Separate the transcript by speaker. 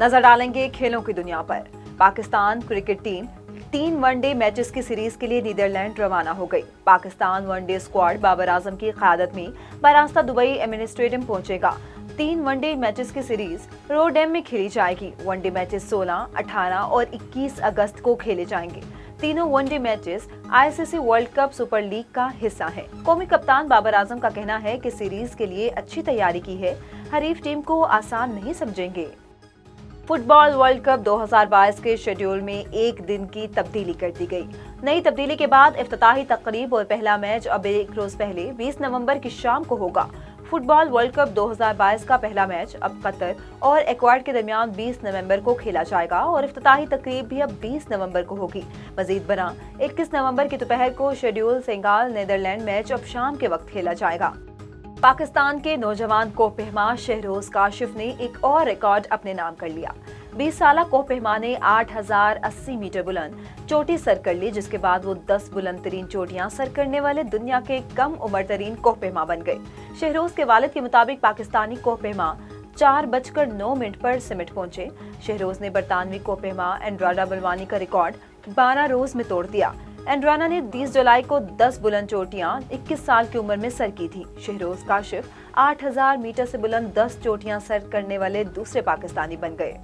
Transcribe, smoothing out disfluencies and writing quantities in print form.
Speaker 1: नजर डालेंगे खेलों की दुनिया पर। Pakistan cricket team 3 one day matches की सीरीज के लिए नीदरलैंड रवाना हो गई। पाकिस्तान वनडे स्क्वाड बाबर आजम की क़यादत में बरास्ता दुबई एमिरेट्स स्टेडियम पहुंचेगा। 3 वनडे मैचेस की सीरीज रोडेम में खेली जाएगी। वनडे मैचेस 16, 18 और 21 अगस्त को खेले जाएंगे। तीनों one day matches ICC world cup super league का हिस्सा हैं। कौमी कप्तान बाबर आजम का कहना है कि सीरीज के लिए अच्छी तैयारी की है, हरीफ टीम को आसान नहीं समझेंगे। फुटबॉल वर्ल्ड कप 2022 के शेड्यूल में एक दिन की तब्दीली कर दी गई। नई तब्दीली के बाद इफ्तिताही तकरीब और पहला मैच अब एक रोज पहले 20 नवंबर की शाम को होगा। फुटबॉल वर्ल्ड कप 2022 का पहला मैच अब कतर और एक्वाड के दरमियान 20 नवंबर को खेला जाएगा और इफ्तिताही तकरीब भी अब 20 नवंबर को होगी। मजीद बरा 21 नवंबर की दोपहर को शेड्यूल सेनेगल नीदरलैंड मैच अब शाम के वक्त खेला जाएगा। पाकिस्तान के नौजवान कोहपेमा शहरोज काशिफ ने एक और रिकॉर्ड अपने नाम कर लिया। 20 साला कोहपेमा ने 8080 मीटर बुलंद चोटी सर कर ली, जिसके बाद वो 10 बुलंद तरीन चोटियां सर करने वाले दुनिया के कम उम्र तरीन कोहपेमा बन गए। शहरोज के वालिद के मुताबिक पाकिस्तानी कोहपेमा 4:09 पर सिमट पहुंचे। शहरोज ने बरतानवी कोहपेमा एंड्राडा बलवानी का रिकॉर्ड 12 रोज में तोड़ दिया। एंड्राना ने 20 जुलाई को 10 बुलंद चोटियां 21 साल की उम्र में सर की थी। शहरोज काशिफ 8000 मीटर से बुलंद 10 चोटियां सर करने वाले दूसरे पाकिस्तानी बन गए।